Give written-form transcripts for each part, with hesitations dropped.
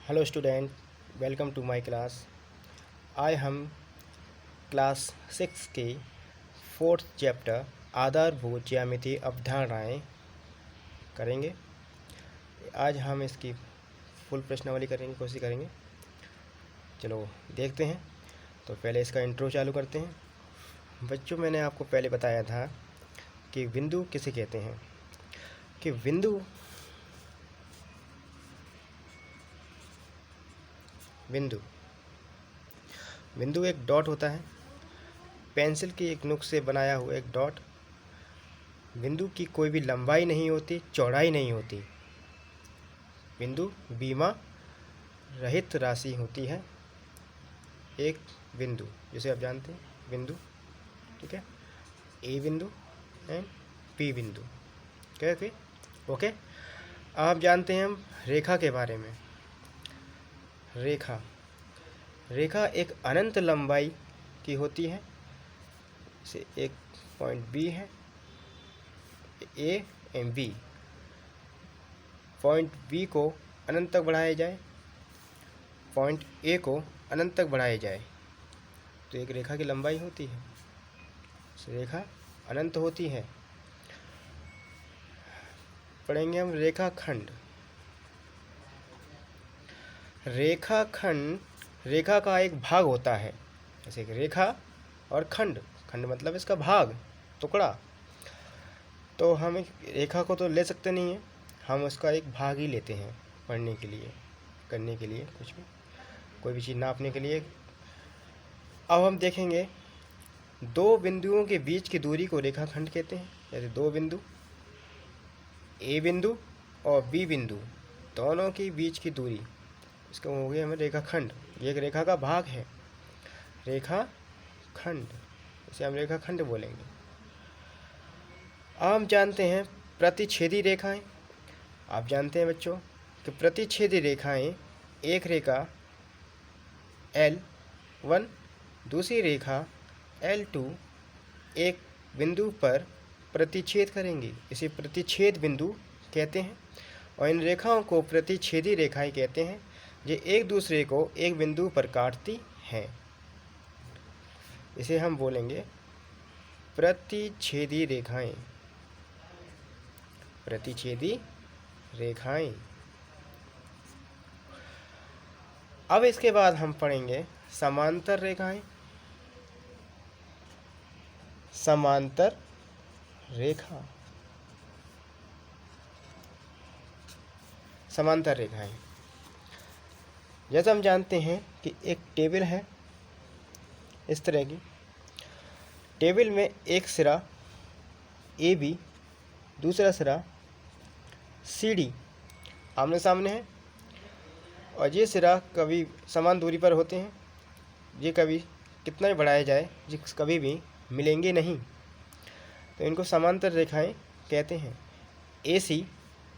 Hello student, welcome to my class. आज हम class 6 के 4th चैप्टर आधारभूत ज्यामितीय अवधारणाएं करेंगे। आज हम इसकी फुल प्रश्नावली करेंगे, कोशिश करेंगे। चलो देखते हैं। तो पहले इसका इंट्रो चालू करते हैं। बच्चों, मैंने आपको पहले बताया था कि बिंदु किसे कहते हैं। कि बिंदु बिंदु एक डॉट होता है, पेंसिल की एक नोक से बनाया हुआ एक डॉट। बिंदु की कोई भी लंबाई नहीं होती, चौड़ाई नहीं होती। बिंदु बीमा रहित राशि होती है। एक बिंदु जिसे आप जानते हैं बिंदु, ठीक है, ए बिंदु एंड बी बिंदु। कैसे? ओके। आप जानते हैं हम रेखा के बारे में। रेखा एक अनंत लंबाई की होती है। से एक पॉइंट बी है, A M B. Point B को अनंत तक बढ़ाया जाए, पॉइंट ए को अनंत तक बढ़ाया जाए, तो एक रेखा की लंबाई होती है। रेखा अनंत होती है। पढ़ेंगे हम रेखाखंड। रेखा का एक भाग होता है। जैसे एक रेखा और खंड मतलब इसका भाग, टुकड़ा। तो हम एक रेखा को तो ले सकते नहीं हैं, हम उसका एक भाग ही लेते हैं पढ़ने के लिए, करने के लिए, कुछ भी, कोई भी चीज़ नापने के लिए। अब हम देखेंगे दो बिंदुओं के बीच की दूरी को रेखाखंड कहते हैं। जैसे दो बिंदु, ए बिंदु और बी बिंदु, दोनों के बीच की दूरी, इसको हो गया हमें रेखाखंड। ये एक रेखा का भाग है, रेखाखंड, इसे हम रेखाखंड बोलेंगे। अब हम जानते हैं प्रतिच्छेदी रेखाएं। आप जानते हैं बच्चों कि प्रतिच्छेदी रेखाएं, एक रेखा L1, दूसरी रेखा L2 एक बिंदु पर प्रतिच्छेद करेंगी। इसे प्रतिच्छेद बिंदु कहते हैं। और इन रेखाओं को प्रतिच्छेदी रेखाएं कहते हैं, जो एक दूसरे को एक बिंदु पर काटती हैं। इसे हम बोलेंगे प्रतिच्छेदी रेखाएं। प्रतिच्छेदी रेखाएं। अब इसके बाद हम पढ़ेंगे समांतर रेखाएं। समांतर रेखा, समांतर रेखाएं। जैसा हम जानते हैं कि एक टेबल है, इस तरह की टेबल में एक सिरा ए बी, दूसरा सिरा सी डी आमने सामने है, और ये सिरा कभी समान दूरी पर होते हैं। ये कभी कितना भी बढ़ाया जाए, ये कभी भी मिलेंगे नहीं। तो इनको समांतर रेखाएं कहते हैं। ए सी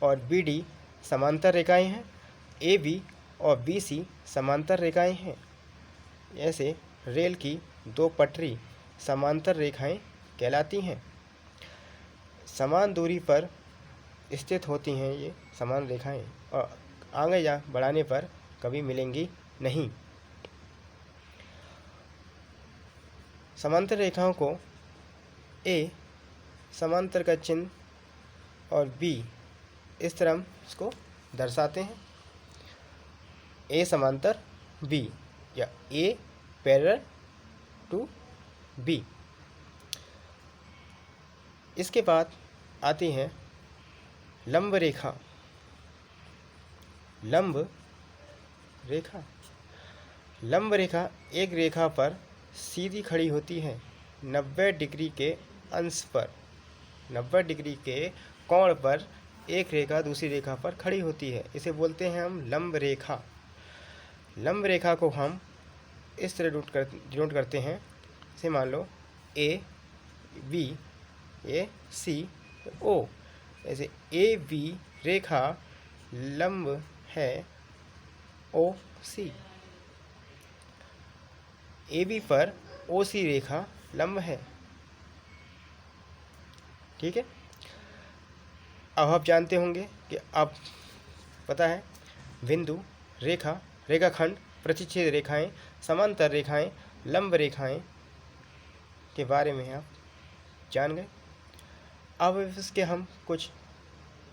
और बी डी समांतर रेखाएं हैं, ए बी और बी सी समांतर रेखाएं हैं। ऐसे रेल की दो पटरी समांतर रेखाएं कहलाती हैं। समान दूरी पर स्थित होती हैं ये समान रेखाएं, और आगे जा बढ़ाने पर कभी मिलेंगी नहीं। समांतर रेखाओं को ए समांतर का चिन्ह और बी, इस तरह हम इसको दर्शाते हैं। ए समांतर बी, या ए पैरेलल टू बी। इसके बाद आती है लंब रेखा। लंब रेखा, लंब रेखा एक रेखा पर सीधी खड़ी होती है, 90 डिग्री के अंश पर। 90 डिग्री के कोण पर एक रेखा दूसरी रेखा पर खड़ी होती है। इसे बोलते हैं हम लंब रेखा। लंब रेखा को हम इस तरह डिनोट करते हैं। जैसे मान लो ए बी, ए सी, ओ। ऐसे ए बी रेखा लंब है ओ सी। ए बी पर ओ सी रेखा लंब है, ठीक है। अब आप जानते होंगे कि अब पता है बिंदु रेखाखंड, प्रतिच्छेद रेखाएं, समांतर रेखाएं, लंब रेखाएं के बारे में आप जान गए। अब इसके हम कुछ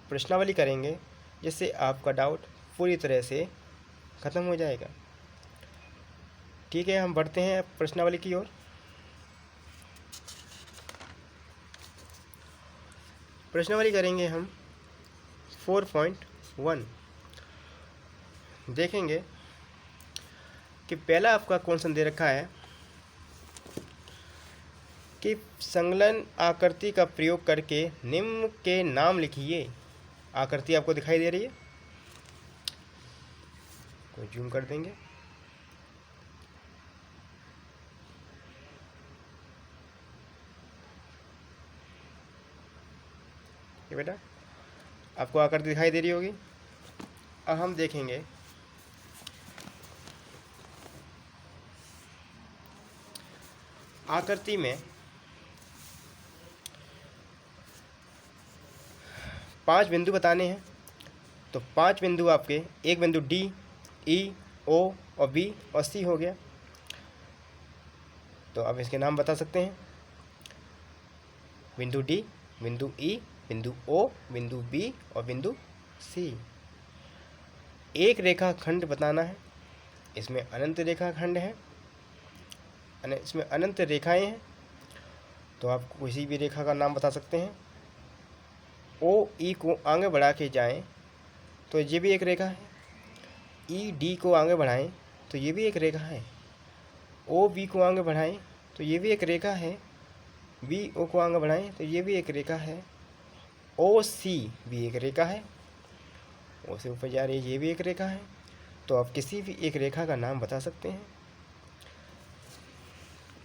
प्रश्नावली करेंगे जिससे आपका डाउट पूरी तरह से ख़त्म हो जाएगा। ठीक है, हम बढ़ते हैं प्रश्नावली की ओर। प्रश्नावली करेंगे हम 4.1। देखेंगे कि पहला आपका क्वेश्चन दे रखा है कि संलग्न आकृति का प्रयोग करके निम्न के नाम लिखिए। आकृति आपको दिखाई दे रही है, को जूम कर देंगे। ये बेटा आपको आकृति दिखाई दे रही होगी। अब हम देखेंगे आकृति में 5 बिंदु बताने हैं। तो 5 बिंदु आपके, एक बिंदु डी, ई, ओ और बी और सी हो गया। तो अब इसके नाम बता सकते हैं। बिंदु डी, बिंदु ई, बिंदु ओ, बिंदु बी और बिंदु सी। एक रेखाखंड बताना है, इसमें अनंत रेखाखंड है, इसमें अनंत रेखाएं हैं। तो आप किसी भी रेखा का नाम बता सकते हैं। ओ ई को आगे बढ़ा के जाएं तो ये भी एक रेखा है। ई डी को आगे बढ़ाएं तो ये भी एक रेखा है। ओ बी को आगे बढ़ाएं तो ये भी एक रेखा है। बी ओ को आगे बढ़ाएं तो ये भी एक रेखा है। ओ सी भी एक रेखा है। ओ से ऊपर जा रही है, ये भी एक रेखा है। तो आप किसी भी एक रेखा का नाम बता सकते हैं।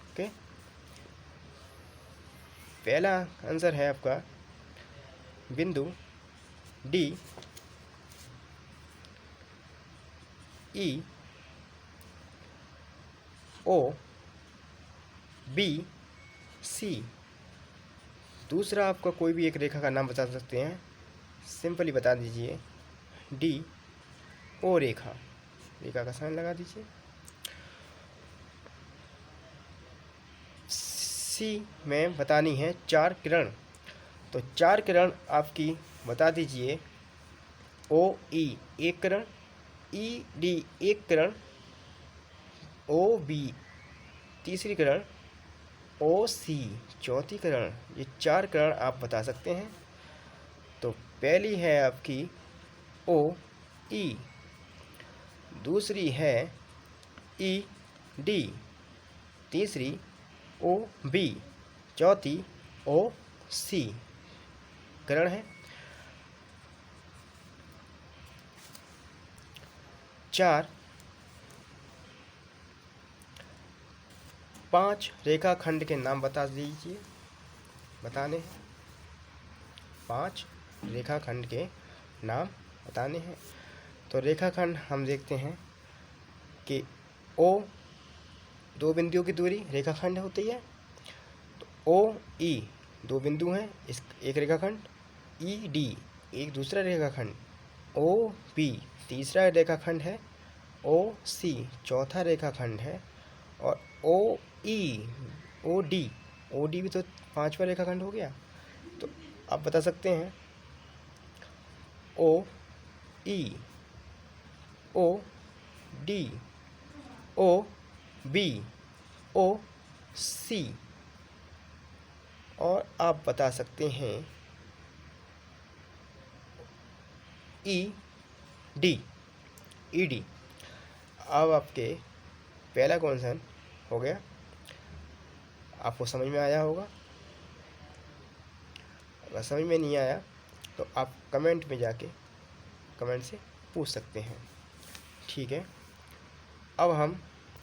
ओके, पहला आंसर है आपका बिंदु डी, ई, ओ, बी, सी। दूसरा आपका कोई भी एक रेखा का नाम बता सकते हैं। सिंपली बता दीजिए डी ओ रेखा, रेखा का साइन लगा दीजिए। सी में बतानी है 4 किरण। तो 4 किरण आपकी बता दीजिए। ओ ई एक किरण, ई डी एक किरण, ओ बी तीसरी किरण, ओ सी चौथी किरण। ये 4 किरण आप बता सकते हैं। तो पहली है आपकी ओ ई, दूसरी है ई डी, तीसरी ओ बी, चौथी ओ सी किरण है। 5 रेखाखंड के नाम बता दीजिए। बताने हैं 5 रेखाखंड के नाम बताने हैं। तो रेखाखंड हम देखते हैं कि ओ 2 बिंदुओं की दूरी रेखाखंड होती है। तो ओ ई 2 बिंदु हैं, इस एक रेखाखंड। ई डी एक दूसरा रेखाखंड। ओ बी तीसरा रेखाखंड है। ओ सी चौथा रेखाखंड है। और ओ ई ओ डी भी तो 5वां रेखाखंड हो गया। तो आप बता सकते हैं ओ ई, ओ डी, ओ बी, ओ सी। और आप बता सकते हैं ई डी, ई डी। अब आपके पहला क्वेश्चन हो गया, आपको समझ में आया होगा। अगर समझ में नहीं आया तो आप कमेंट में जाके कमेंट से पूछ सकते हैं। ठीक है, अब हम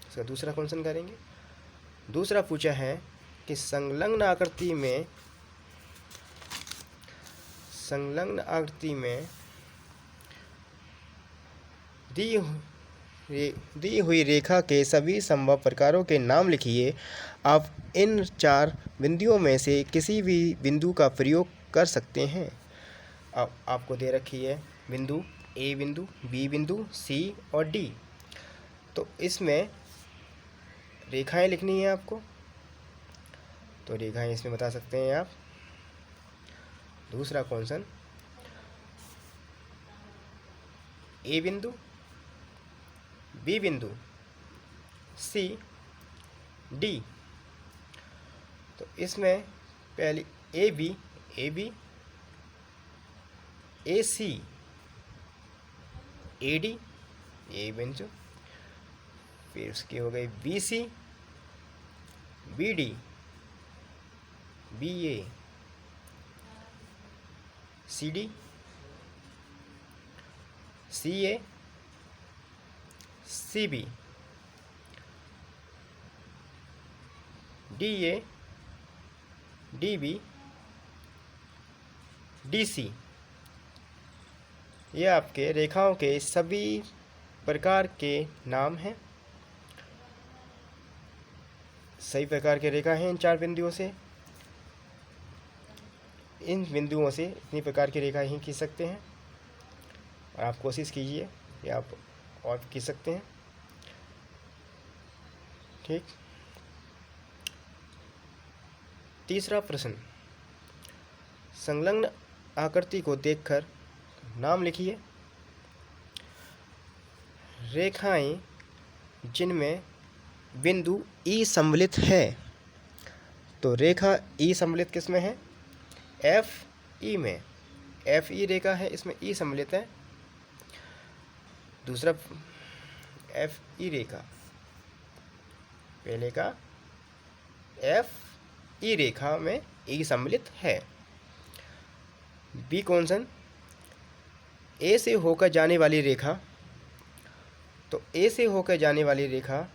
इसका दूसरा क्वेश्चन करेंगे। दूसरा पूछा है कि संलग्न आकृति में दी हुई रेखा के सभी संभव प्रकारों के नाम लिखिए। आप इन 4 बिंदुओं में से किसी भी बिंदु का प्रयोग कर सकते हैं। अब आपको दे रखी है बिंदु ए बिंदु, बी बिंदु, सी और डी। तो इसमें रेखाएं लिखनी है आपको, तो रेखाएं इसमें बता सकते हैं आप। दूसरा क्वेश्चन, ए बिंदु, बी बिंदु, सी, डी। तो इसमें पहली A B, A C, A D, ए बिंदु। फिर उसकी हो गई B C, B D, B A, C D, C A, C B, D A, D B, D C. ये आपके रेखाओं के सभी प्रकार के नाम हैं, सही प्रकार के रेखा हैं इन 4 बिंदुओं से। इन बिंदुओं से इतनी प्रकार की रेखा ही खींच सकते हैं, और आप कोशिश कीजिए कि आप और खींच सकते हैं। ठीक। तीसरा प्रश्न, संलग्न आकृति को देखकर नाम लिखिए। रेखाएं जिनमें बिंदु ई सम्मिलित है। तो रेखा ई सम्मिलित किस में है? एफ ई में। एफ ई रेखा है, इसमें ई सम्मिलित है। दूसरा एफ ई रेखा, पहले का एफ ई रेखा में ई सम्मिलित है। बी क्वेश्चन, ए से होकर जाने वाली रेखा। तो ए से होकर जाने वाली रेखा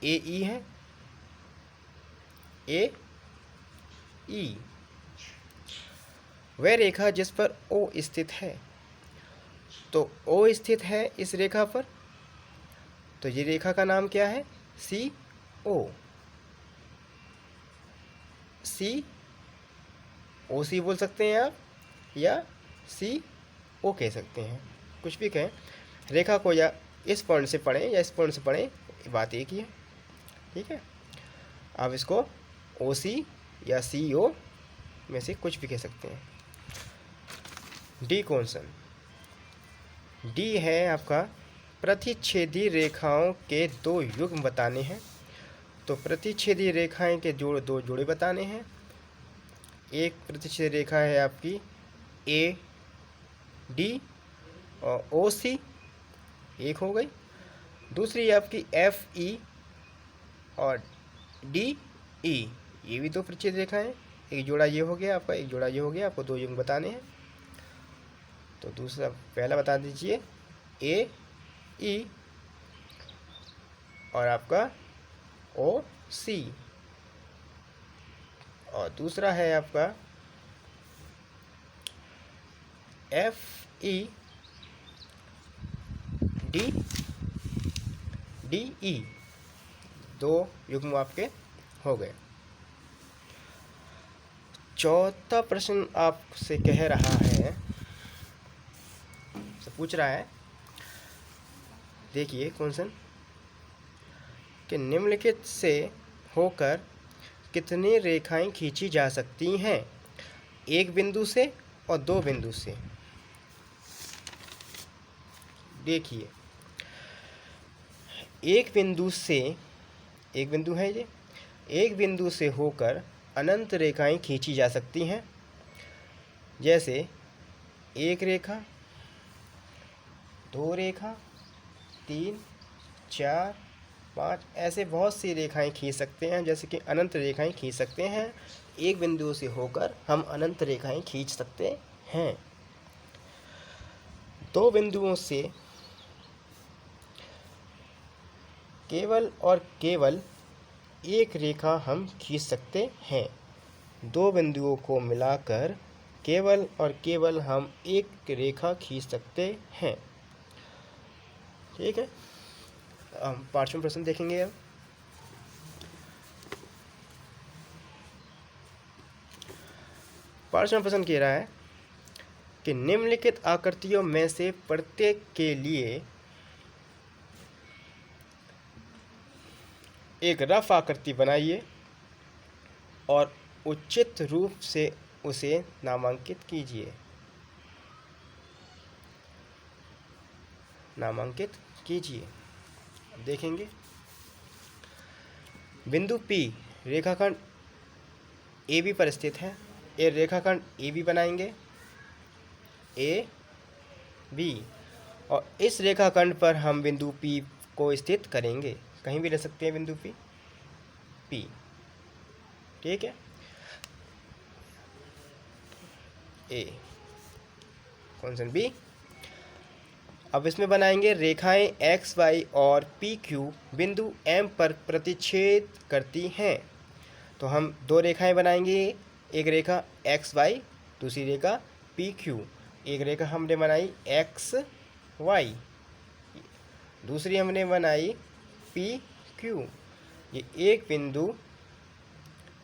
ए ई है, ए ई। वह रेखा जिस पर ओ स्थित है। तो ओ स्थित है इस रेखा पर, तो ये रेखा का नाम क्या है? सी ओ। सी ओ सी बोल सकते हैं आप, या सी ओ कह सकते हैं, कुछ भी कहें। रेखा को या इस पॉइंट से पढ़ें या इस पॉइंट से पढ़ें, बात एक ही है। ठीक है, आप इसको ओ सी या सी ओ में से कुछ भी कह सकते हैं। डी क्वेश्चन, डी है आपका प्रतिच्छेदी रेखाओं के 2 युग्म बताने हैं। तो प्रतिच्छेदी रेखाएं के दो जोड़े बताने हैं। एक प्रतिच्छेदी रेखा है आपकी ए डी और ओ सी, एक हो गई। दूसरी आपकी एफ ई और डी ई, ये भी 2 प्रतिच्छेदी रेखाएं हैं। एक जोड़ा ये हो गया आपका, एक जोड़ा ये हो गया। आपको 2 युग्म बताने हैं। तो दूसरा पहला बता दीजिए ए ई और आपका ओ सी, और दूसरा है आपका F E D D E. 2 युग्म आपके हो गए। चौथा प्रश्न आपसे कह रहा है, पूछ रहा है, देखिए क्वेश्चन, कि निम्नलिखित से होकर कितनी रेखाएं खींची जा सकती हैं? एक बिंदु से और 2 बिंदु से। देखिए, एक बिंदु से, एक बिंदु है ये, एक बिंदु से होकर अनंत रेखाएं खींची जा सकती हैं। जैसे एक रेखा, 2 रेखा, 3, 4, 5, ऐसे बहुत सी रेखाएं खींच सकते हैं। जैसे कि अनंत रेखाएं खींच सकते हैं। एक बिंदु से होकर हम अनंत रेखाएं खींच सकते हैं। 2 बिंदुओं से केवल और केवल एक रेखा हम खींच सकते हैं। 2 बिंदुओं को मिलाकर केवल और केवल हम एक रेखा खींच सकते हैं। ठीक है, हम 5वां प्रश्न देखेंगे अब। 5वां प्रश्न कह रहा है कि निम्नलिखित आकृतियों में से प्रत्येक के लिए एक रफ आकृति बनाइए और उचित रूप से उसे नामांकित कीजिए। अब देखेंगे, बिंदु P रेखाखंड AB पर स्थित है। एक रेखाखंड AB बनाएंगे, AB, और इस रेखाखंड पर हम बिंदु P को स्थित करेंगे। कहीं भी ले सकते हैं बिंदु P, ठीक है। A, question B। अब इसमें बनाएंगे रेखाएं एक्स वाई और पी क्यू बिंदु M पर प्रतिच्छेद करती हैं। तो हम दो रेखाएं बनाएंगे, एक रेखा एक्स वाई, दूसरी रेखा पी क्यू। एक रेखा हमने बनाई एक्स वाई, दूसरी हमने बनाई पी क्यू। ये एक बिंदु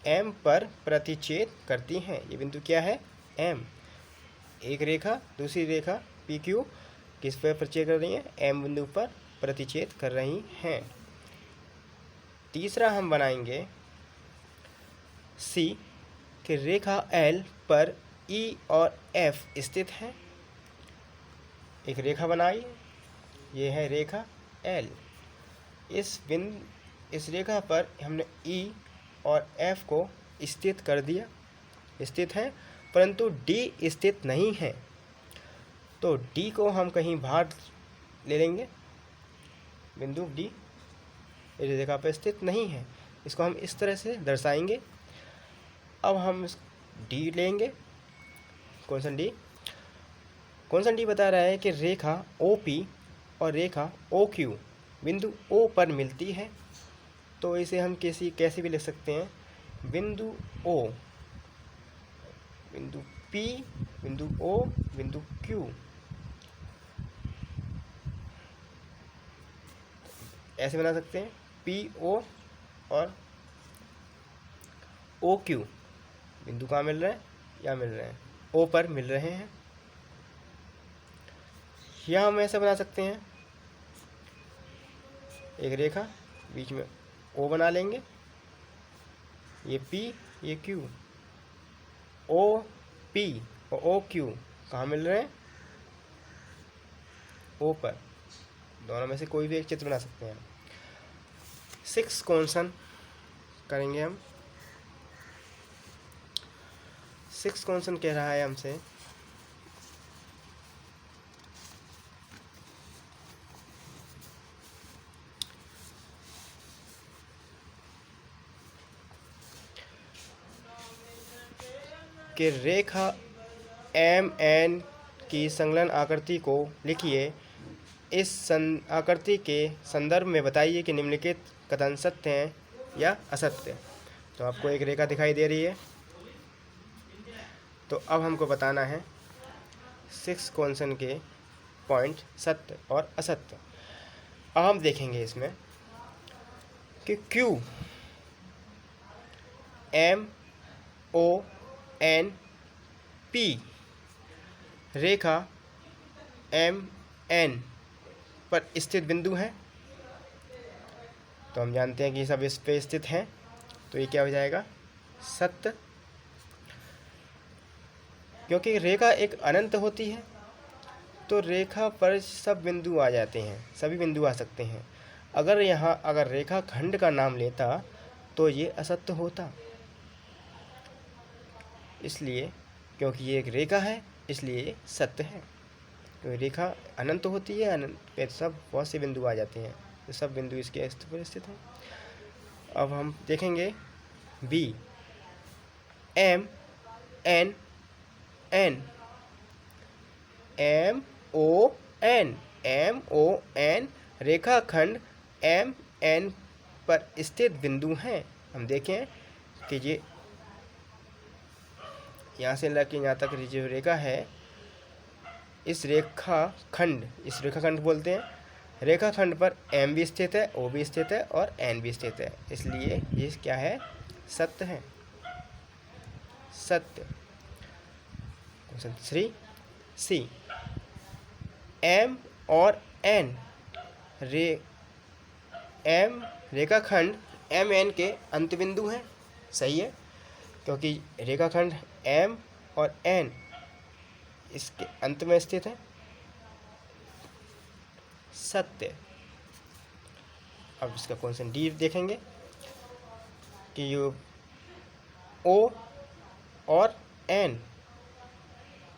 M पर प्रतिच्छेद करती हैं। ये बिंदु क्या है? M। एक रेखा, दूसरी रेखा पी क्यू किस पर प्रतिच्छेद कर रही हैं? M बिंदु पर प्रतिच्छेद कर रही हैं। तीसरा हम बनाएंगे C कि रेखा L पर E और F स्थित है। एक रेखा बनाई, ये है रेखा L। इस रेखा पर हमने E और F को स्थित कर दिया, स्थित है, परंतु D स्थित नहीं है। तो D को हम कहीं बाहर ले लेंगे। बिंदु D इस रेखा पर स्थित नहीं है, इसको हम इस तरह से दर्शाएंगे। अब हम D लेंगे, क्वेश्चन D बता रहा है कि रेखा OP और रेखा OQ बिंदु O पर मिलती है। तो इसे हम कैसे भी लिख सकते हैं, बिंदु O, बिंदु P, बिंदु O, बिंदु Q। ऐसे बना सकते हैं, PO और OQ बिंदु कहाँ मिल रहे हैं? यहाँ मिल रहे हैं, O पर मिल रहे हैं। यहाँ हम ऐसे बना सकते हैं, एक रेखा बीच में O बना लेंगे, ये P, ये Q। OP और OQ कहाँ मिल रहे हैं? O पर। दोनों में से कोई भी एक चित्र बना सकते हैं। 6 क्वेश्चन करेंगे हम। 6 क्वेश्चन कह रहा है हमसे कि रेखा MN की संलग्न आकृति को लिखिए। इस आकृति के संदर्भ में बताइए कि निम्नलिखित कथन सत्य हैं या असत्य। तो आपको एक रेखा दिखाई दे रही है, तो अब हमको बताना है 6 क्वेश्चन के पॉइंट सत्य और असत्य। अब हम देखेंगे इसमें कि Q MONP रेखा MN पर स्थित बिंदु है। तो हम जानते हैं कि सब इस पे स्थित हैं, तो ये क्या हो जाएगा? सत्य। क्योंकि रेखा एक अनंत होती है, तो रेखा पर सब बिंदु आ जाते हैं, सभी बिंदु आ सकते हैं। अगर रेखा खंड का नाम लेता तो ये असत्य होता। इसलिए क्योंकि ये एक रेखा है, इसलिए सत्य है। तो रेखा अनंत होती है, अनंत पे सब बहुत से बिंदु आ जाते हैं, तो सब बिंदु इसके अस्तित्व पर स्थित हैं। अब हम देखेंगे B MN MON रेखाखंड MN पर स्थित बिंदु हैं। हम देखें कि ये यहाँ से लेकर यहाँ तक जो रेखा है, इस रेखाखंड बोलते हैं। रेखाखंड पर M भी स्थित है, O भी स्थित है और N भी स्थित है, इसलिए ये क्या है? सत्य है। सत्य। क्वेश्चन 3 सी, एम और एन एम रेखाखंड एम एन के अंत बिंदु हैं। सही है, क्योंकि रेखाखंड एम और एन इसके अंत में स्थित है। सत्य। अब इसका क्वेश्चन डी देखेंगे कि ये ओ और एन,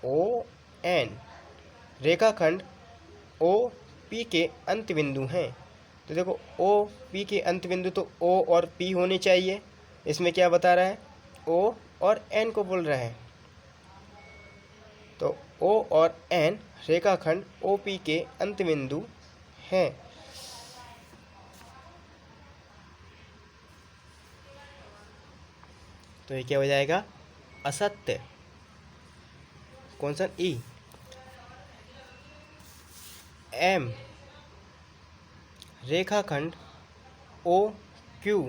ओ एन रेखाखंड ओ पी के अंत बिंदु हैं। तो देखो ओ पी के अंत बिंदु तो ओ और पी होने चाहिए। इसमें क्या बता रहा है, ओ और एन को बोल रहा है। तो ओ और एन रेखाखंड ओ पी के अंत बिंदु हैं। तो ये क्या हो जाएगा, असत्य। क्वेश्चन ई, एम रेखाखंड ओ क्यू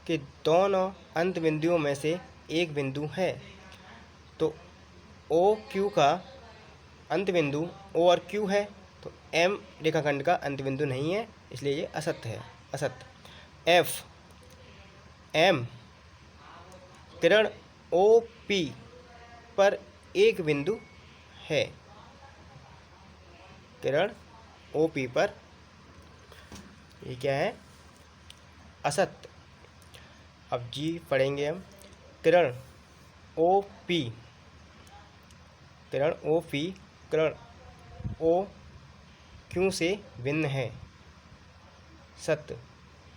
के दोनों अंत बिंदुओं में से एक बिंदु है। तो ओ क्यू का अंत बिंदु ओ और क्यू है, तो एम रेखाखंड का अंत बिंदु नहीं है, इसलिए ये असत्य है, असत्य। एफ, एम किरण ओ पी पर एक बिंदु है, किरण ओ पी पर, ये क्या है, असत्य। अब जी पढ़ेंगे हम, किरण ओ पी, किरण ओ पी किरण ओ क्यू से भिन्न है, सत्य।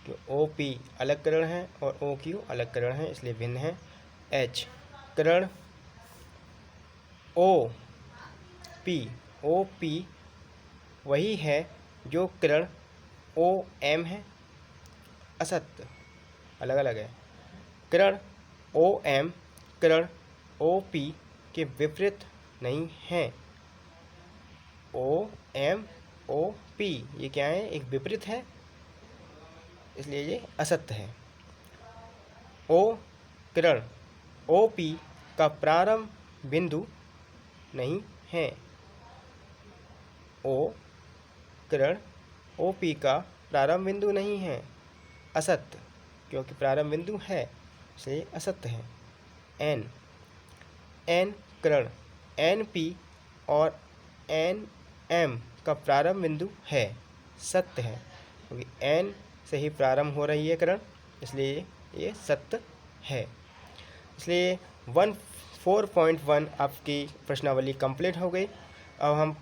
तो ओ पी अलग किरण है और ओ क्यू अलग किरण है, इसलिए भिन्न है। एच, किरण ओ पी वही है जो किरण ओ एम है, असत्य, अलग अलग है। किरण ओ एम किरण ओ पी के विपरीत नहीं है। ओ एम ओ पी ये क्या है, एक विपरीत है, इसलिए ये असत्य है। ओ किरण ओ पी का प्रारंभ बिंदु नहीं है। ओ किरण ओ पी का प्रारंभ बिंदु नहीं है, असत्य, क्योंकि प्रारंभ बिंदु है, इसलिए असत्य है। एन, एन किरण एन पी और एन एम का प्रारंभ बिंदु है, सत्य है, क्योंकि एन से ही प्रारंभ हो रही है किरण, इसलिए ये सत्य है। इसलिए 4.1 आपकी प्रश्नावली कंप्लीट हो गई। अब हम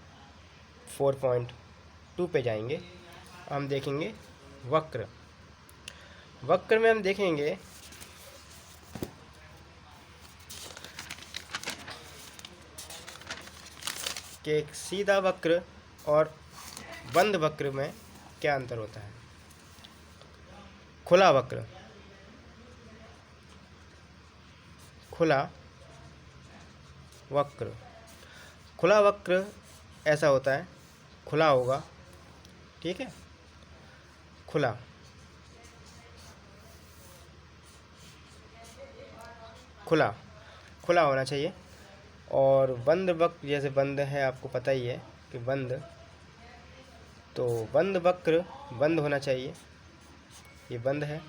4.2 पे जाएंगे। हम देखेंगे वक्र। वक्र में हम देखेंगे कि एक सीधा वक्र और बंद वक्र में क्या अंतर होता है। खुला वक्र, खुला वक्र, खुला वक्र ऐसा होता है, खुला होगा, ठीक है, खुला, खुला खुला होना चाहिए। और बंद वक्र जैसे बंद है, आपको पता ही है कि बंद, तो बंद वक्र बंद होना चाहिए, ये बंद है,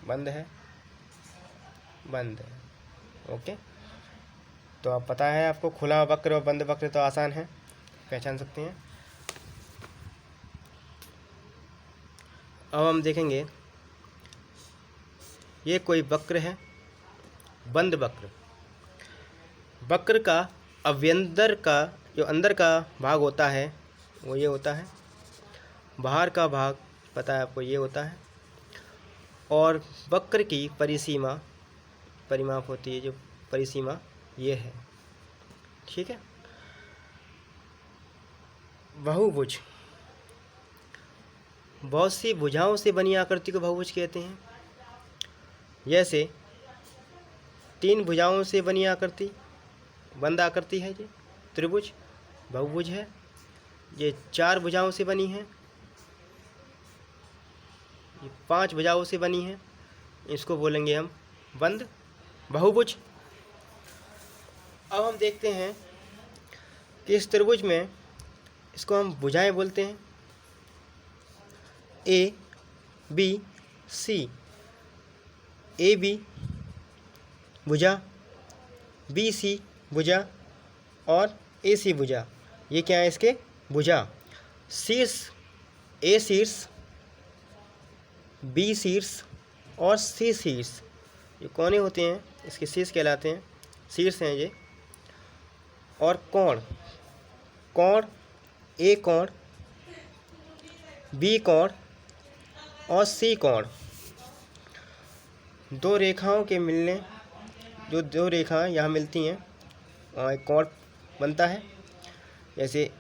बंद है, बंद है, ओके। तो अब पता है आपको, खुला वक्र और बंद वक्र तो आसान है, पहचान सकते हैं। अब हम देखेंगे, ये कोई वक्र है, बंद वक्र। वक्र का अभ्यंतर का जो अंदर का भाग होता है वो ये होता है, बाहर का भाग पता है आपको ये होता है, और वक्र की परिसीमा, परिमाप होती है जो परिसीमा, ये है, ठीक है। बहुभुज, बहुत सी भुजाओं से बनी आकृति को बहुभुज कहते हैं। जैसे 3 भुजाओं से बनी आकृति बंद आकृति है, ये त्रिभुज बहुभुज है। ये 4 भुजाओं से बनी है, ये 5 भुजाओं से बनी है, इसको बोलेंगे हम बंद बहुभुज। अब हम देखते हैं कि इस त्रिभुज में इसको हम भुजाएं बोलते हैं, A B C. A B भुजा, बी सी भुजा और ए सी भुजा, ये क्या है इसके भुजा। शीर्ष, ए शीर्ष, बी शीर्ष और सी शीर्ष, ये कोने होते हैं, इसके शीर्ष कहलाते हैं, शीर्ष हैं ये। और कोण, कोण, ए कोण, बी कोण और सी कोण। दो रेखाओं के मिलने, जो दो रेखाएं यहाँ मिलती हैं वहाँ एक कोण बनता है। जैसे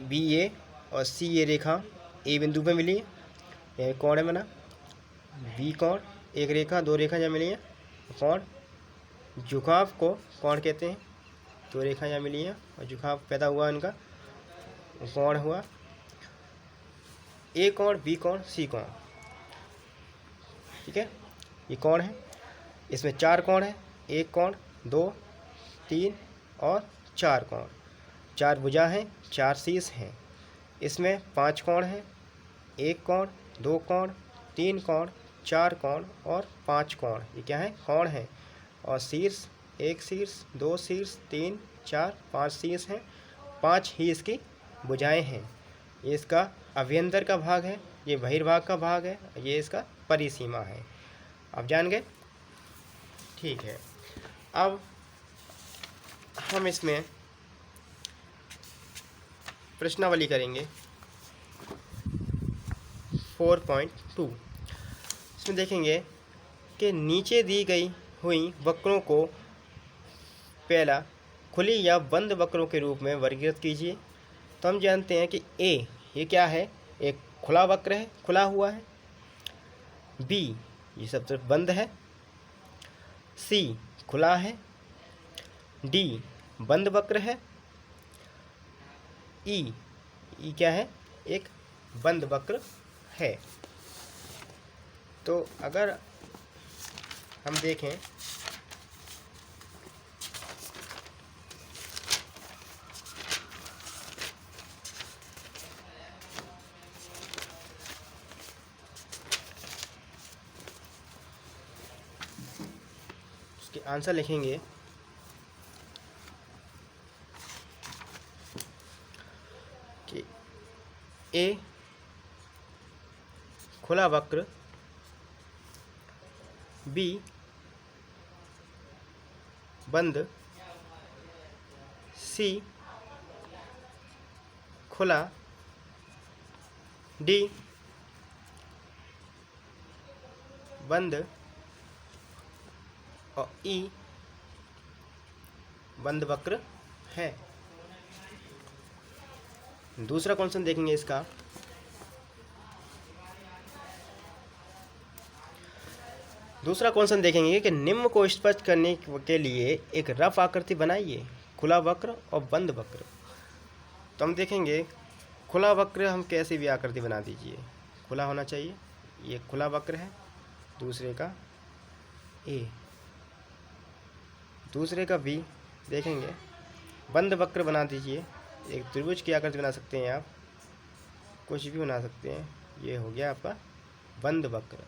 बी ए और सी ए रेखा ए बिंदु पे मिली है, यह कोण है बना। बी कोण, एक रेखा दो रेखा यहाँ मिली है, कोण। झुकाव को कोण कहते हैं, दो रेखा यहाँ मिली है और झुकाव पैदा हुआ इनका, कोण हुआ। ए कोण, बी कोण, सी कोण, ठीक है, ये कोण है। इसमें चार कोण है, एक कोण, दो, तीन और चार कोण। चार भुजा हैं, चार शीर्ष हैं। इसमें पांच कोण हैं, एक कोण, दो कोण, तीन कोण, चार कोण और पांच कोण, ये क्या है कोण है। और शीर्ष, एक शीर्ष, दो शीर्ष, तीन, चार, पांच शीर्ष हैं, पांच ही इसकी भुजाएं हैं। ये इसका अभ्यंतर का भाग है, ये बहिर्भाग का भाग है, ये इसका परिसीमा है। आप जान गए, ठीक है। अब हम इसमें प्रश्नावली करेंगे 4.2। इसमें देखेंगे कि नीचे दी गई हुई वक्रों को पहला खुली या बंद वक्रों के रूप में वर्गीकृत कीजिए। तो हम जानते हैं कि ए, ये क्या है, एक खुला वक्र है, खुला हुआ है। बी, ये सब तरफ बंद है। सी, खुला है। डी, बंद वक्र है। ई, ई क्या है, एक बंद वक्र है। तो अगर हम देखें उसके आंसर लिखेंगे कि ए खुला वक्र, बी बंद, सी खुला, डी बंद और ई बंद वक्र है। दूसरा क्वेश्चन देखेंगे इसका। दूसरा क्वेश्चन देखेंगे कि निम्न को स्पष्ट करने के लिए एक रफ आकृति बनाइए, खुला वक्र और बंद वक्र। तो हम देखेंगे खुला वक्र हम कैसे भी आकृति बना दीजिए, खुला होना चाहिए, ये खुला वक्र है, दूसरे का ए, दूसरे का बी। देखेंगे बंद वक्र बना दीजिए, एक त्रिभुज की आकृति बना सकते हैं आप, कुछ भी बना सकते हैं, ये हो गया आपका बंद वक्र।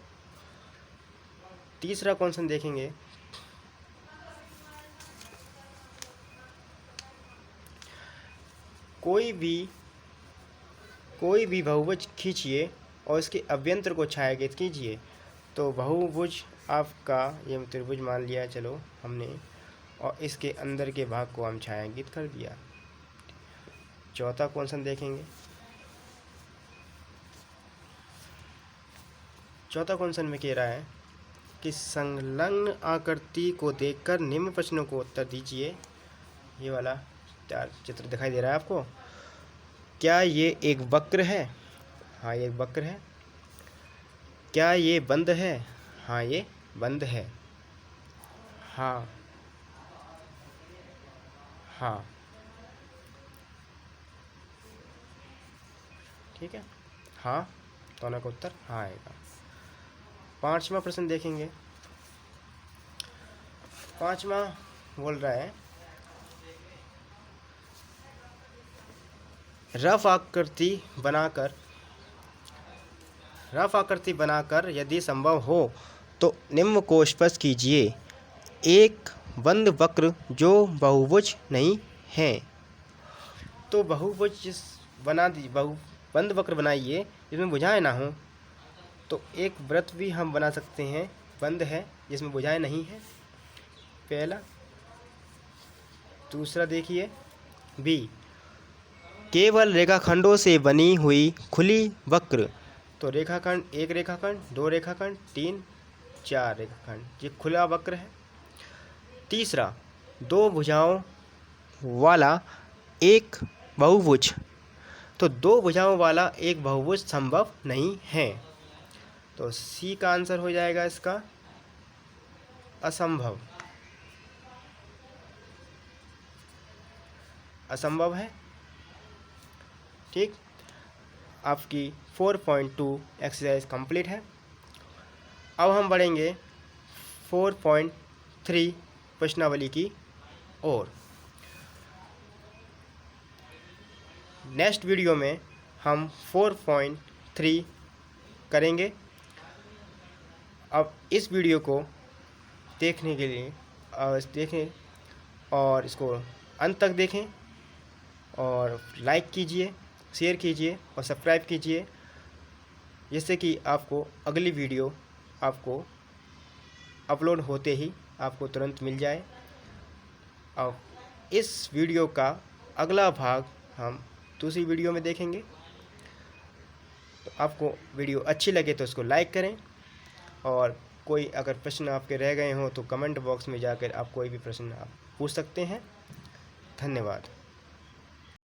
तीसरा क्वेश्चन देखेंगे कोई भी बहुभुज खींचिए और इसके अभ्यंतर को छायांकित कीजिए। तो बहुभुज आपका ये त्रिभुज मान लिया चलो हमने, और इसके अंदर के भाग को हम छायांकित कर दिया। चौथा क्वेश्चन देखेंगे। चौथा क्वेश्चन में कह रहा है कि संलग्न आकृति को देखकर निम्न प्रश्नों को उत्तर दीजिए। ये वाला चित्र दिखाई दे रहा है आपको। क्या ये एक वक्र है? हाँ, ये एक वक्र है। क्या ये बंद है? हाँ, ये बंद है। हाँ, हाँ, ठीक है। हाँ, दोनों का उत्तर हाँ आएगा। पांचवा प्रश्न देखेंगे। 5वां बोल रहा है रफ आकृति बनाकर यदि संभव हो तो निम्न को स्पष्ट कीजिए। एक बंद वक्र जो बहुभुज नहीं है। तो बंद वक्र बनाइए जिसमें भुजाएं ना हो। तो एक वृत्त भी हम बना सकते हैं, बंद है जिसमें भुजाएं नहीं है, पहला। दूसरा देखिए बी, केवल रेखाखंडों से बनी हुई खुली वक्र। तो रेखाखंड, एक रेखाखंड, दो रेखाखंड, 3, 4 रेखाखंड, ये खुला वक्र है। तीसरा, दो भुजाओं वाला एक बहुभुज। तो दो भुजाओं वाला एक बहुभुज संभव नहीं है। तो सी का आंसर हो जाएगा इसका असंभव। असंभव है। ठीक, आपकी 4.2 एक्सरसाइज कंप्लीट है। अब हम बढ़ेंगे 4.3 प्रश्नावली की ओर। नेक्स्ट वीडियो में हम 4.3 करेंगे। अब इस वीडियो को देखने के लिए देखें और इसको अंत तक देखें और लाइक कीजिए, शेयर कीजिए और सब्सक्राइब कीजिए, जिससे कि आपको अगली वीडियो आपको अपलोड होते ही आपको तुरंत मिल जाए। अब इस वीडियो का अगला भाग हम दूसरी वीडियो में देखेंगे। तो आपको वीडियो अच्छी लगे तो इसको लाइक करें और कोई अगर प्रश्न आपके रह गए हों तो कमेंट बॉक्स में जाकर आप कोई भी प्रश्न आप पूछ सकते हैं। धन्यवाद।